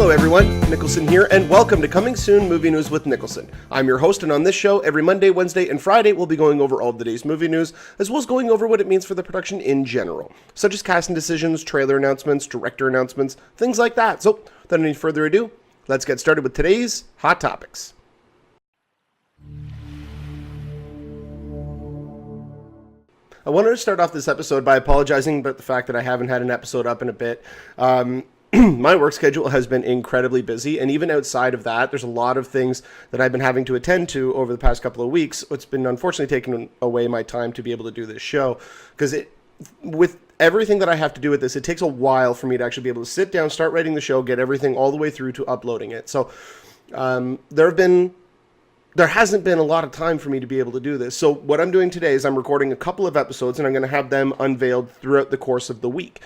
Hello everyone, Niklsun here, and welcome to Coming Soon Movie News with Niklsun. I'm your host, and on this show, every Monday, Wednesday, and Friday, we'll be going over all of the day's movie news, as well as going over what it means for the production in general, such as casting decisions, trailer announcements, director announcements, things like that. So, without any further ado, let's get started with today's Hot Topics. I wanted to start off this episode by apologizing about the fact that I haven't had an episode up in a bit. My work schedule has been incredibly busy, and even outside of that, there's a lot of things that I've been having to attend to over the past couple of weeks. It's been unfortunately taking away my time to be able to do this show, because with everything that I have to do with this, it takes a while for me to actually be able to sit down, start writing the show, get everything all the way through to uploading it. So there hasn't been a lot of time for me to be able to do this. So what I'm doing today is I'm recording a couple of episodes, and I'm going to have them unveiled throughout the course of the week.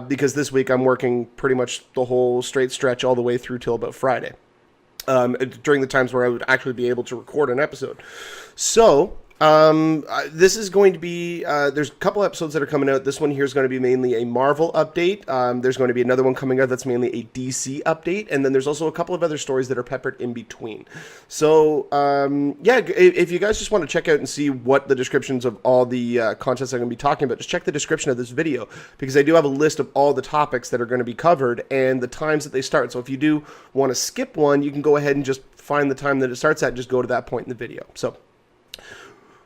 Because this week I'm working pretty much the whole straight stretch all the way through till about Friday. During the times where I would actually be able to record an episode. So this is going to be, there's a couple episodes that are coming out. This one here is going to be mainly a Marvel update. There's going to be another one coming out that's mainly a DC update. And then there's also a couple of other stories that are peppered in between. So, yeah, if you guys just want to check out and see what the descriptions of all the contents I'm going to be talking about, just check the description of this video, because I do have a list of all the topics that are going to be covered and the times that they start. So if you do want to skip one, you can go ahead and just find the time that it starts at and just go to that point in the video. So,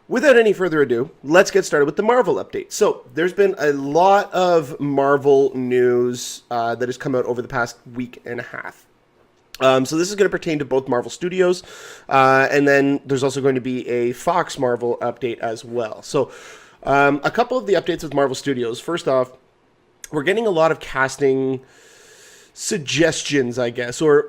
without any further ado, let's get started with the Marvel update. So, there's been a lot of Marvel news that has come out over the past week and a half. So this is going to pertain to both Marvel Studios, and then there's also going to be a Fox Marvel update as well. So, a couple of the updates with Marvel Studios. First off, we're getting a lot of casting suggestions, I guess, or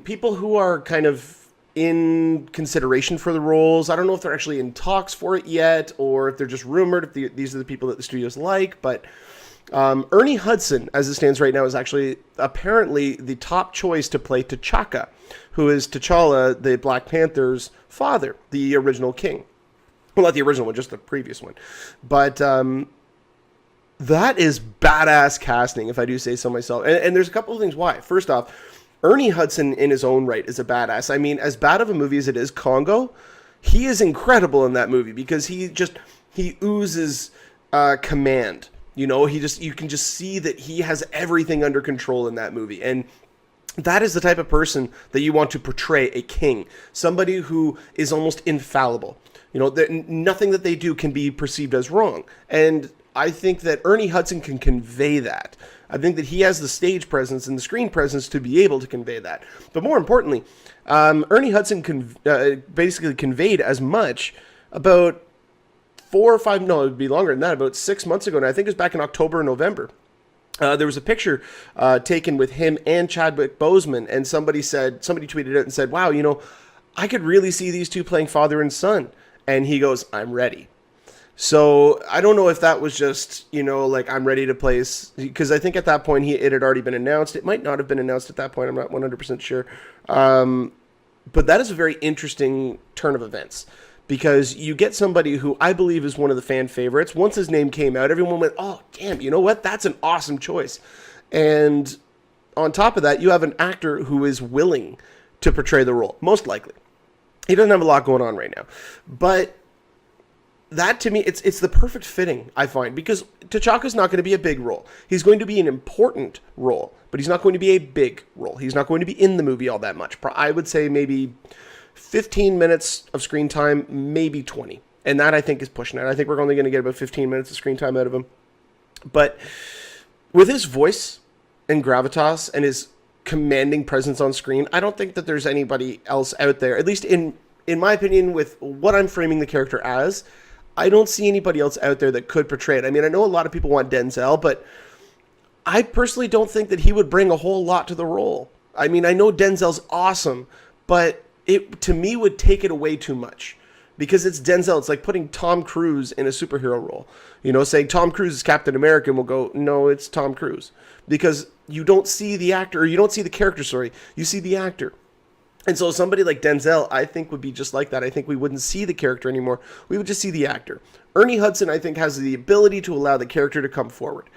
people who are kind of in consideration for the roles. I don't know if they're actually in talks for it yet, or if they're just rumored, if these are the people that the studios like, but Ernie Hudson, as it stands right now, is actually apparently the top choice to play T'Chaka, who is T'Challa, the Black Panther's father, the original king. Well, not the original one, just the previous one. But that is badass casting, if I do say so myself. And there's a couple of things why. First off, Ernie Hudson in his own right is a badass. I mean, as bad of a movie as it is, Congo, he is incredible in that movie because he oozes command. You know, you can just see that he has everything under control in that movie. And that is the type of person that you want to portray a king. Somebody who is almost infallible. You know, nothing that they do can be perceived as wrong. And I think that Ernie Hudson can convey that. I think that he has the stage presence and the screen presence to be able to convey that. But more importantly, Ernie Hudson basically conveyed as much about 4 or 5, no, it would be longer than that, about 6 months ago. And I think it was back in October or November. There was a picture taken with him and Chadwick Boseman, and somebody tweeted it and said, wow, you know, I could really see these two playing father and son. And he goes, I'm ready. So I don't know if that was just, you know, like, I'm ready to place, because I think at that point it had already been announced. It might not have been announced at that point. I'm not 100% sure. But that is a very interesting turn of events, because you get somebody who I believe is one of the fan favorites. Once his name came out, everyone went, oh, damn, you know what? That's an awesome choice. And on top of that, you have an actor who is willing to portray the role, most likely. He doesn't have a lot going on right now. But that, to me, it's the perfect fitting, I find, because T'Chaka's not going to be a big role. He's going to be an important role, but he's not going to be a big role. He's not going to be in the movie all that much. I would say maybe 15 minutes of screen time, maybe 20. And that, I think, is pushing it. I think we're only going to get about 15 minutes of screen time out of him. But with his voice and gravitas and his commanding presence on screen, I don't think that there's anybody else out there, at least in my opinion, with what I'm framing the character as. I don't see anybody else out there that could portray it. I mean, I know a lot of people want Denzel, but I personally don't think that he would bring a whole lot to the role. I mean, I know Denzel's awesome, but it, to me, would take it away too much. Because it's Denzel. It's like putting Tom Cruise in a superhero role. You know, saying Tom Cruise is Captain America, and we'll go, no, it's Tom Cruise. Because you don't see the actor, or you don't see the character, sorry. You see the actor. And so somebody like Denzel, I think, would be just like that. I think we wouldn't see the character anymore. We would just see the actor. Ernie Hudson, I think, has the ability to allow the character to come forward.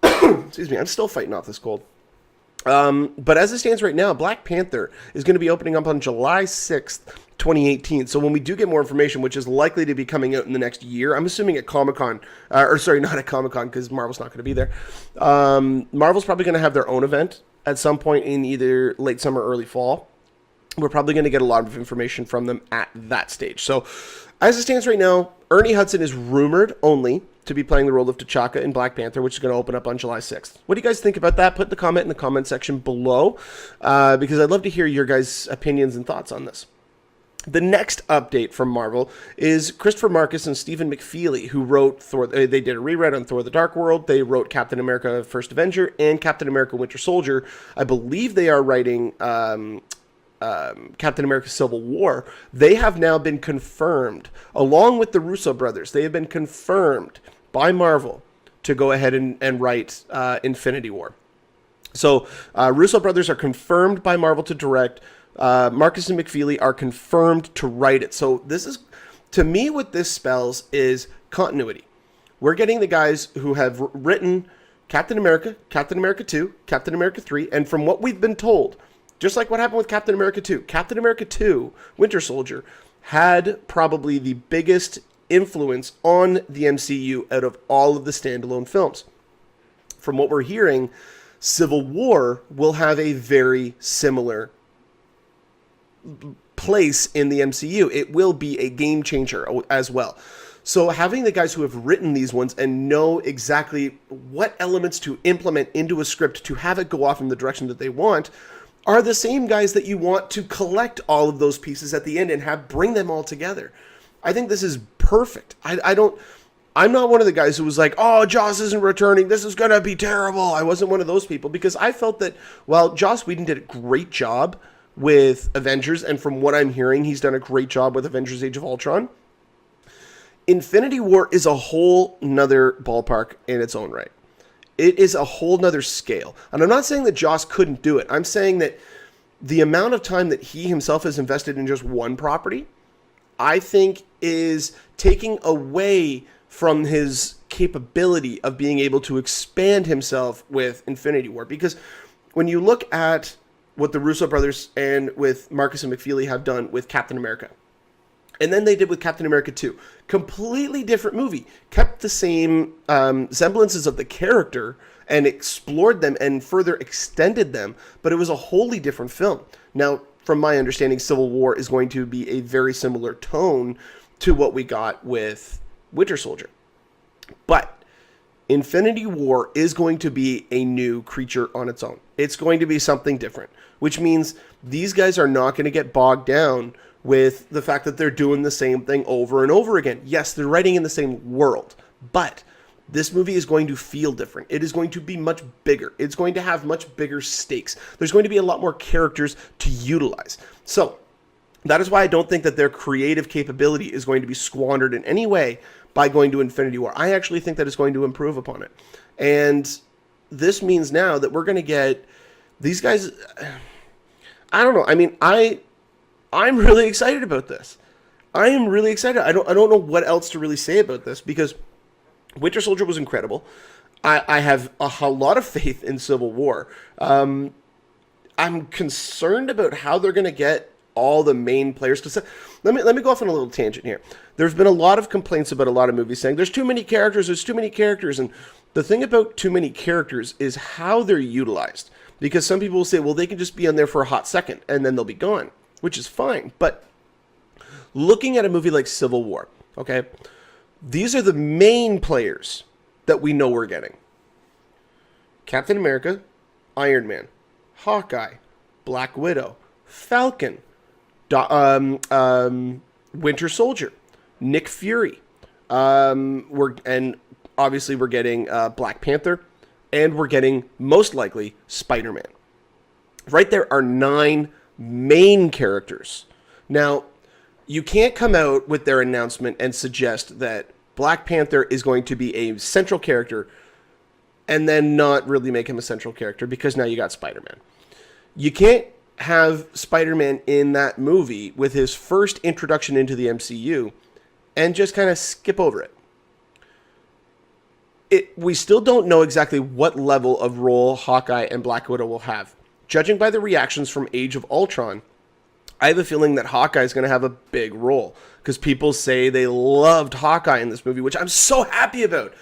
Excuse me, I'm still fighting off this cold. But as it stands right now, Black Panther is going to be opening up on July 6th, 2018. So when we do get more information, which is likely to be coming out in the next year, I'm assuming at Comic-Con, or sorry, not at Comic-Con because Marvel's not going to be there. Marvel's probably going to have their own event at some point in either late summer or early fall. We're probably going to get a lot of information from them at that stage. So as it stands right now, Ernie Hudson is rumored only to be playing the role of T'Chaka in Black Panther, which is going to open up on July 6th. What do you guys think about that? Put the comment in the comment section below, because I'd love to hear your guys' opinions and thoughts on this. The next update from Marvel is Christopher Marcus and Stephen McFeely, who wrote Thor. They did a rewrite on Thor: The Dark World. They wrote Captain America: First Avenger and Captain America: Winter Soldier. I believe they are writing Captain America: Civil War. They have now been confirmed, along with the Russo brothers. They have been confirmed by Marvel to go ahead and write Infinity War. So Russo brothers are confirmed by Marvel to direct. Marcus and McFeely are confirmed to write it. So this is, to me, what this spells is continuity. We're getting the guys who have written Captain America 2, Captain America 3, and from what we've been told, just like what happened with Captain America 2, Captain America 2, Winter Soldier, had probably the biggest influence on the MCU out of all of the standalone films. From what we're hearing, Civil War will have a very similar place in the MCU. It will be a game changer as well. So having the guys who have written these ones and know exactly what elements to implement into a script to have it go off in the direction that they want are the same guys that you want to collect all of those pieces at the end and have bring them all together. I think this is perfect. I'm not one of the guys who was like, oh, Joss isn't returning, this is going to be terrible. I wasn't one of those people because I felt that, well, Joss Whedon did a great job with Avengers, and from what I'm hearing, he's done a great job with Avengers Age of Ultron. Infinity War is a whole nother ballpark in its own right. It is a whole nother scale. And I'm not saying that Joss couldn't do it. I'm saying that the amount of time that he himself has invested in just one property, I think is taking away from his capability of being able to expand himself with Infinity War. Because when you look at what the Russo brothers and with Marcus and McFeely have done with Captain America, and then they did with Captain America 2. Completely different movie. Kept the same semblances of the character and explored them and further extended them, but it was a wholly different film. Now, from my understanding, Civil War is going to be a very similar tone to what we got with Winter Soldier. But Infinity War is going to be a new creature on its own. It's going to be something different, which means these guys are not going to get bogged down with the fact that they're doing the same thing over and over again. Yes, they're writing in the same world, but this movie is going to feel different. It is going to be much bigger. It's going to have much bigger stakes. There's going to be a lot more characters to utilize. So that is why I don't think that their creative capability is going to be squandered in any way by going to Infinity War. I actually think that it's going to improve upon it. And this means now that we're going to get these guys. I don't know. I mean, I'm really excited about this. I am really excited. I don't know what else to really say about this because Winter Soldier was incredible. I have a lot of faith in Civil War. I'm concerned about how they're going to get all the main players. Because let me go off on a little tangent here. There's been a lot of complaints about a lot of movies saying there's too many characters, and the thing about too many characters is how they're utilized. Because some people will say, well, they can just be on there for a hot second and then they'll be gone, which is fine. But looking at a movie like Civil War, okay, these are the main players that we know we're getting. Captain America, Iron Man, Hawkeye, Black Widow, Falcon, Winter Soldier, Nick Fury. And obviously we're getting Black Panther, and we're getting, most likely, Spider-Man. Right there are 9 main characters. Now, you can't come out with their announcement and suggest that Black Panther is going to be a central character and then not really make him a central character because now you got Spider-Man. You can't have Spider-Man in that movie with his first introduction into the MCU and just kind of skip over it. We still don't know exactly what level of role Hawkeye and Black Widow will have. Judging by the reactions from Age of Ultron, I have a feeling that Hawkeye is going to have a big role because people say they loved Hawkeye in this movie, which I'm so happy about.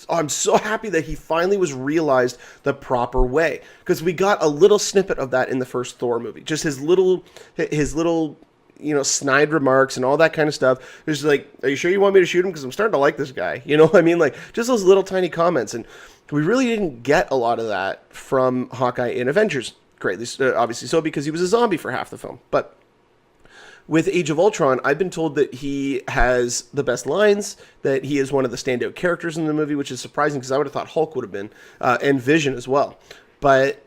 I'm so happy that he finally was realized the proper way, because we got a little snippet of that in the first Thor movie. Just his little snide remarks and all that kind of stuff. It's like, are you sure you want me to shoot him? Because I'm starting to like this guy. You know what I mean? Like, just those little tiny comments. And we really didn't get a lot of that from Hawkeye in Avengers. Greatly, obviously so, because he was a zombie for half the film. But with Age of Ultron, I've been told that he has the best lines, that he is one of the standout characters in the movie, which is surprising because I would have thought Hulk would have been, and Vision as well. But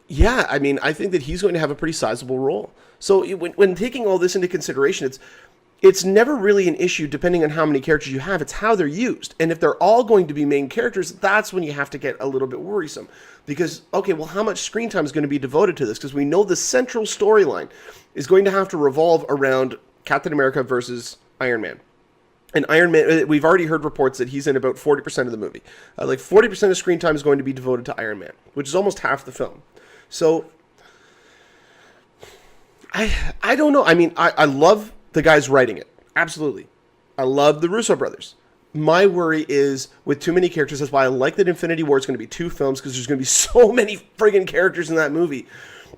yeah, I mean, I think that he's going to have a pretty sizable role. So when taking all this into consideration, it's never really an issue depending on how many characters you have. It's how they're used. And if they're all going to be main characters, that's when you have to get a little bit worrisome. Because, okay, well, how much screen time is going to be devoted to this? Because we know the central storyline is going to have to revolve around Captain America versus Iron Man. And Iron Man, we've already heard reports that he's in about 40% of the movie. Like 40% of screen time is going to be devoted to Iron Man, which is almost half the film. So, I don't know. I mean, I love the guys writing it. Absolutely. I love the Russo brothers. My worry is with too many characters. That's why I like that Infinity War is going to be 2 films, because there's going to be so many friggin' characters in that movie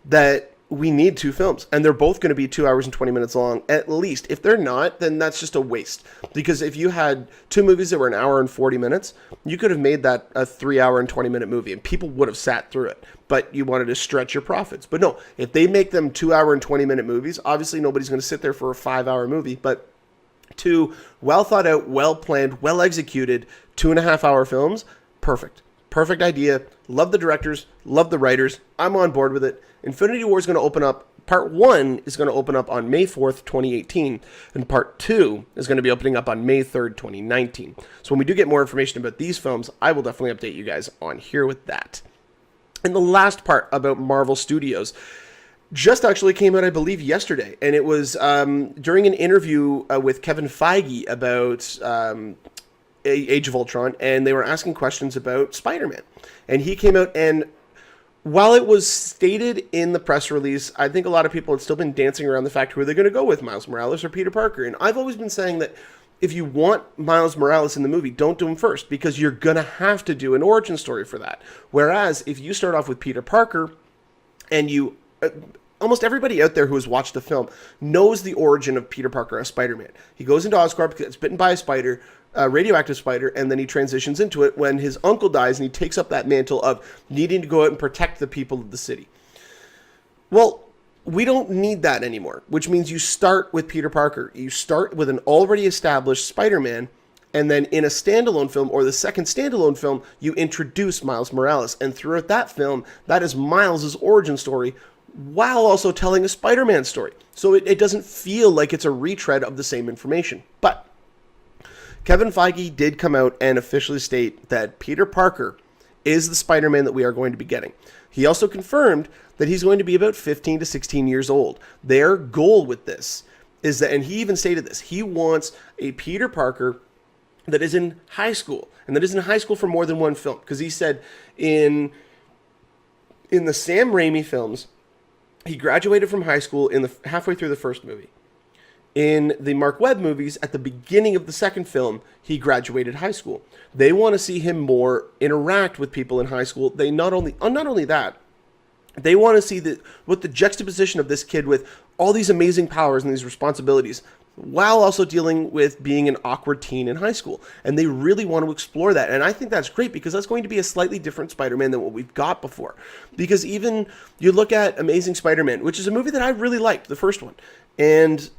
that we need 2 films. And they're both going to be 2 hours and 20 minutes long, at least. If they're not, then that's just a waste. Because if you had 2 movies that were an hour and 40 minutes, you could have made that a 3 hour and 20 minute movie, and people would have sat through it. But you wanted to stretch your profits. But no, if they make them 2 hour and 20 minute movies, obviously nobody's going to sit there for a 5 hour movie. But 2 well thought out, well planned, well executed 2.5 hour films, perfect. Perfect idea. Love the directors, love the writers. I'm on board with it. Infinity War is going to open up. Part 1 is going to open up on May 4th, 2018, and Part 2 is going to be opening up on May 3rd, 2019. So when we do get more information about these films, I will definitely update you guys on here with that. And the last part about Marvel Studios just actually came out, I believe, yesterday. And it was during an interview with Kevin Feige about Age of Ultron, and they were asking questions about Spider-Man. And he came out, and while it was stated in the press release, I think a lot of people had still been dancing around the fact, who are they going to go with, Miles Morales or Peter Parker? And I've always been saying that if you want Miles Morales in the movie, don't do him first, because you're going to have to do an origin story for that. Whereas if you start off with Peter Parker, and you... almost everybody out there who has watched the film knows the origin of Peter Parker as Spider-Man. He goes into Oscorp, gets bitten by a spider, a radioactive spider, and then he transitions into it when his uncle dies, and he takes up that mantle of needing to go out and protect the people of the city. Well, we don't need that anymore, which means you start with Peter Parker. You start with an already established Spider-Man, and then in a standalone film, or the second standalone film, you introduce Miles Morales. And throughout that film, that is Miles' origin story, while also telling a Spider-Man story. So it doesn't feel like it's a retread of the same information. But Kevin Feige did come out and officially state that Peter Parker is the Spider-Man that we are going to be getting. He also confirmed that he's going to be about 15 to 16 years old. Their goal with this is that, and he even stated this, he wants a Peter Parker that is in high school, and that is in high school for more than one film. Because he said in the Sam Raimi films, he graduated from high school halfway through the first movie. In the Mark Webb movies, at the beginning of the second film, he graduated high school. They want to see him more interact with people in high school. They not only that, they want to see what the juxtaposition of this kid with all these amazing powers and these responsibilities, while also dealing with being an awkward teen in high school. And they really want to explore that. And I think that's great, because that's going to be a slightly different Spider-Man than what we've got before. Because even you look at Amazing Spider-Man, which is a movie that I really liked, the first one. And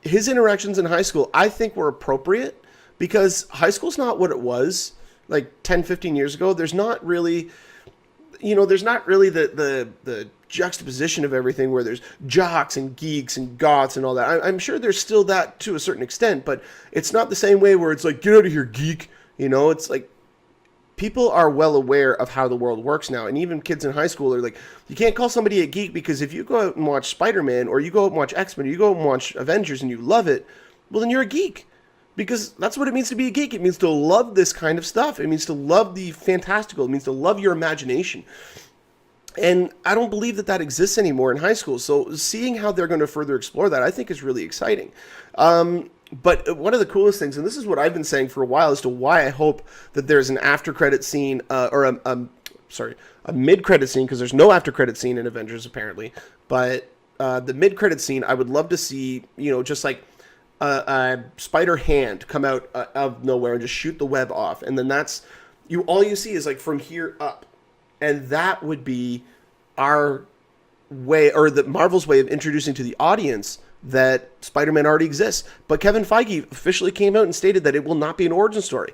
his interactions in high school, I think, were appropriate, because high school's not what it was like 10, 15 years ago. There's not really, the juxtaposition of everything where there's jocks and geeks and goths and all that. I'm sure there's still that to a certain extent, but it's not the same way where it's like, get out of here, geek. It's like, people are well aware of how the world works now. And even kids in high school are like, you can't call somebody a geek, because if you go out and watch Spider-Man, or you go out and watch X-Men, or you go out and watch Avengers and you love it, well, then you're a geek. Because that's what it means to be a geek. It means to love this kind of stuff. It means to love the fantastical. It means to love your imagination. And I don't believe that that exists anymore in high school. So seeing how they're going to further explore that, I think is really exciting. But one of the coolest things, and this is what I've been saying for a while, as to why I hope that there's an after-credit scene, or a mid-credit scene, because there's no after-credit scene in Avengers, apparently. But the mid-credit scene, I would love to see, just like a spider hand come out of nowhere and just shoot the web off. And then all you see is like from here up. And that would be our way, or the Marvel's way of introducing to the audience that Spider-Man already exists. But Kevin Feige officially came out and stated that it will not be an origin story.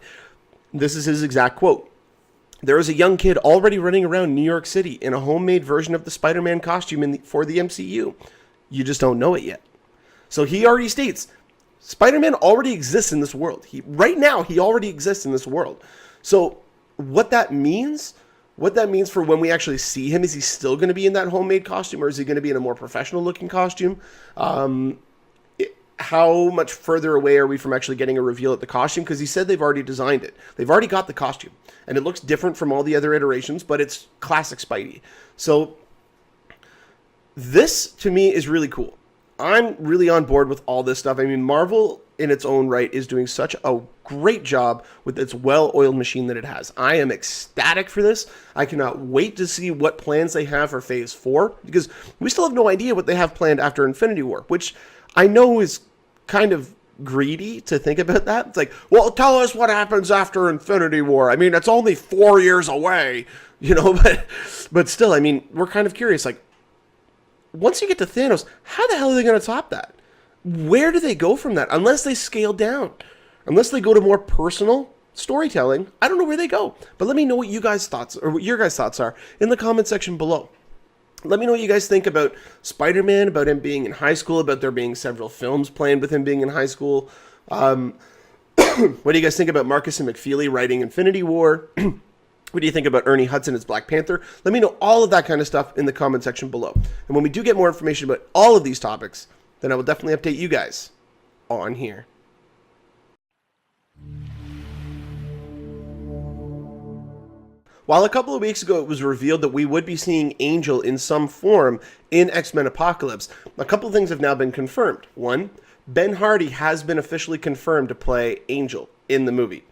This is his exact quote. There is a young kid already running around New York City in a homemade version of the Spider-Man costume for the MCU. You just don't know it yet. So he already states, Spider-Man already exists in this world. Right now, he already exists in this world. So what that means for when we actually see him, is he still going to be in that homemade costume, or is he going to be in a more professional looking costume? How much further away are we from actually getting a reveal at the costume? Because he said they've already designed it. They've already got the costume. And it looks different from all the other iterations, but it's classic Spidey. So this, to me, is really cool. I'm really on board with all this stuff. I mean, Marvel, in its own right, is doing such a great job with its well-oiled machine that it has. I am ecstatic for this. I cannot wait to see what plans they have for Phase 4, because we still have no idea what they have planned after Infinity War, which I know is kind of greedy to think about that. It's like, well, tell us what happens after Infinity War. I mean, it's only 4 years away, but still, I mean, we're kind of curious, like, once you get to Thanos, how the hell are they going to top that? Where do they go from that? Unless they scale down. Unless they go to more personal storytelling, I don't know where they go. But let me know what you guys' thoughts, or what your guys' thoughts are in the comment section below. Let me know what you guys think about Spider-Man, about him being in high school, about there being several films planned with him being in high school. What do you guys think about Marcus and McFeely writing Infinity War? What do you think about Ernie Hudson as Black Panther? Let me know all of that kind of stuff in the comment section below. And when we do get more information about all of these topics, then I will definitely update you guys on here. While a couple of weeks ago it was revealed that we would be seeing Angel in some form in X-Men Apocalypse, a couple of things have now been confirmed. One, Ben Hardy has been officially confirmed to play Angel in the movie.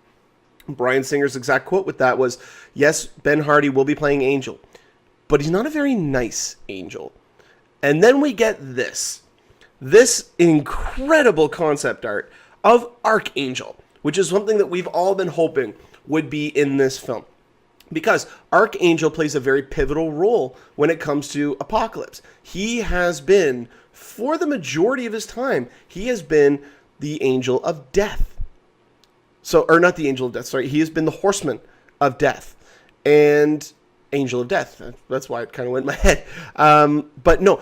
Bryan Singer's exact quote with that was, yes, Ben Hardy will be playing Angel, but he's not a very nice Angel. And then we get this incredible concept art of Archangel, which is something that we've all been hoping would be in this film. Because Archangel plays a very pivotal role when it comes to Apocalypse. He has been, for the majority of his time, he has been the Angel of Death. Or not the Angel of Death, sorry. He has been the Horseman of Death. And Angel of Death. That's why it kind of went in my head. But no,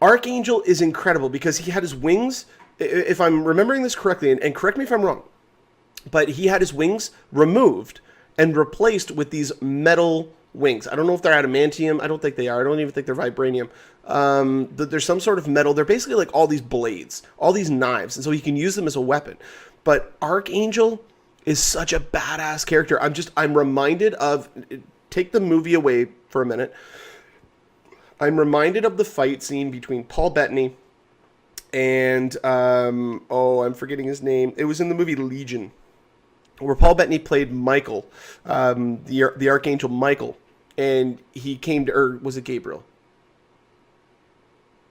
Archangel is incredible because he had his wings, if I'm remembering this correctly, and correct me if I'm wrong, but he had his wings removed and replaced with these metal wings. I don't know if they're adamantium. I don't think they are. I don't even think they're vibranium. There's some sort of metal. They're basically like all these blades, all these knives, and so he can use them as a weapon. But Archangel is such a badass character. I'm reminded of, take the movie away for a minute, I'm reminded of the fight scene between Paul Bettany and, I'm forgetting his name. It was in the movie Legion, where Paul Bettany played Michael, the Archangel Michael, and he came to, or was it Gabriel?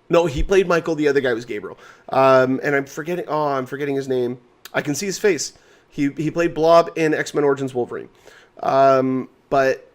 No, he played Michael, the other guy was Gabriel. And I'm forgetting his name. I can see his face. He played Blob in X-Men Origins Wolverine. But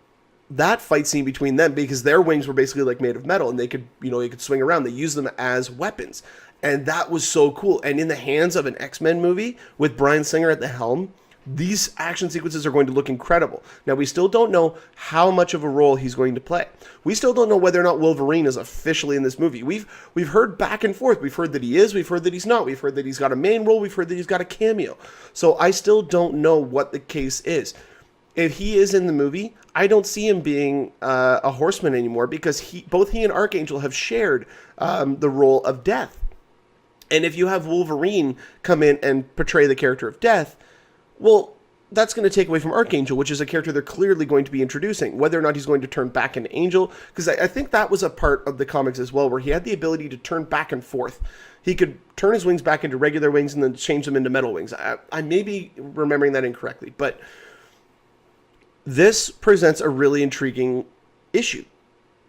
that fight scene between them, because their wings were basically like made of metal, and they could swing around. They used them as weapons. And that was so cool. And in the hands of an X-Men movie with Bryan Singer at the helm, these action sequences are going to look incredible. Now, we still don't know how much of a role he's going to play. We still don't know whether or not Wolverine is officially in this movie. We've heard back and forth. We've heard that he is. We've heard that he's not. We've heard that he's got a main role. We've heard that he's got a cameo. So I still don't know what the case is. If he is in the movie, I don't see him being a horseman anymore, because both he and Archangel have shared the role of death. And if you have Wolverine come in and portray the character of Death, well, that's going to take away from Archangel, which is a character they're clearly going to be introducing. Whether or not he's going to turn back into Angel, because I think that was a part of the comics as well, where he had the ability to turn back and forth. He could turn his wings back into regular wings and then change them into metal wings. I may be remembering that incorrectly, but this presents a really intriguing issue,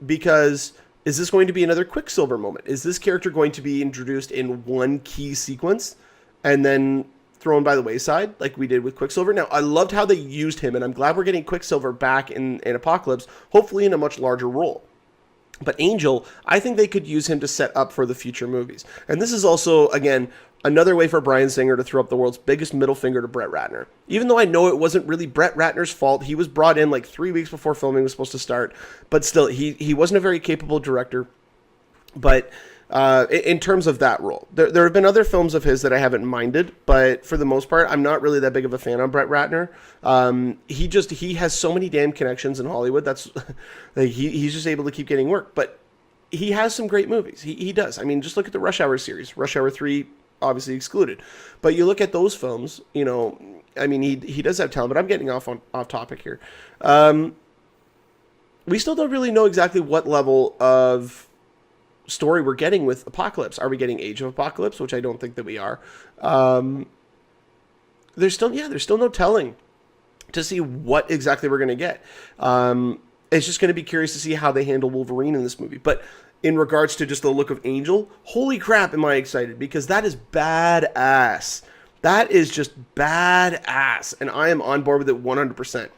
because is this going to be another Quicksilver moment? Is this character going to be introduced in one key sequence and then thrown by the wayside like we did with Quicksilver? Now, I loved how they used him, and I'm glad we're getting Quicksilver back in Apocalypse, hopefully in a much larger role. But Angel, I think they could use him to set up for the future movies. And this is also, again, another way for Bryan Singer to throw up the world's biggest middle finger to Brett Ratner. Even though I know it wasn't really Brett Ratner's fault, he was brought in like 3 weeks before filming was supposed to start. But still, he wasn't a very capable director. But in terms of that role, there have been other films of his that I haven't minded, but for the most part, I'm not really that big of a fan of Brett Ratner. He has so many damn connections in Hollywood. That's like, he's just able to keep getting work. But he has some great movies. He does. I mean, just look at the Rush Hour series. Rush Hour 3, obviously excluded. But you look at those films, you know, I mean, he does have talent, but I'm getting off topic here. We still don't really know exactly what level of story we're getting with Apocalypse. Are we getting Age of Apocalypse, which I don't think that we are. There's still no telling to see what exactly we're going to get. It's just going to be curious to see how they handle Wolverine in this movie. But in regards to just the look of Angel, holy crap, am I excited, because that is badass. That is just badass, and I am on board with it 100%.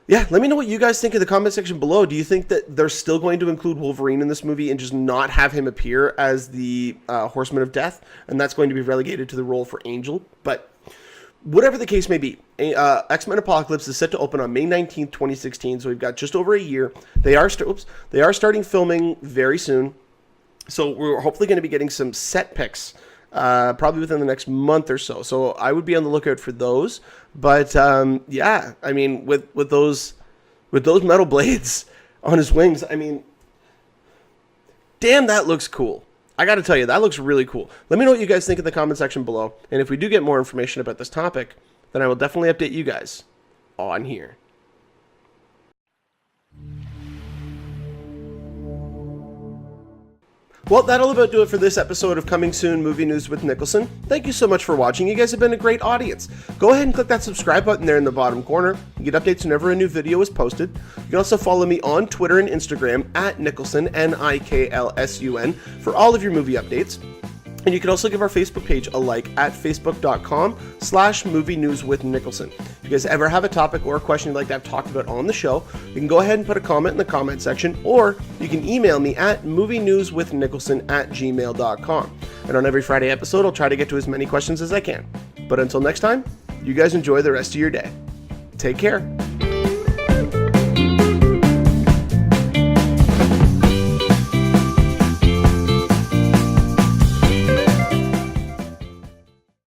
Yeah, let me know what you guys think in the comment section below. Do you think that they're still going to include Wolverine in this movie and just not have him appear as the Horseman of Death, and that's going to be relegated to the role for Angel? But whatever the case may be, X-Men Apocalypse is set to open on May 19th, 2016, so we've got just over a year. They are starting filming very soon, so we're hopefully going to be getting some set pics probably within the next month or so. So I would be on the lookout for those. But yeah, I mean, with those metal blades on his wings, I mean, damn, that looks cool. I got to tell you, that looks really cool. Let me know what you guys think in the comment section below. And if we do get more information about this topic, then I will definitely update you guys on here. Well, that'll about do it for this episode of Coming Soon Movie News with Niklsun. Thank you so much for watching. You guys have been a great audience. Go ahead and click that subscribe button there in the bottom corner. You get updates whenever a new video is posted. You can also follow me on Twitter and Instagram at Niklsun, Niklsun, for all of your movie updates. And you can also give our Facebook page a like at facebook.com/movie news with Niklsun. If you guys ever have a topic or a question you'd like to have talked about on the show, you can go ahead and put a comment in the comment section, or you can email me at movienewswithnicholson@gmail.com. And on every Friday episode, I'll try to get to as many questions as I can. But until next time, you guys enjoy the rest of your day. Take care.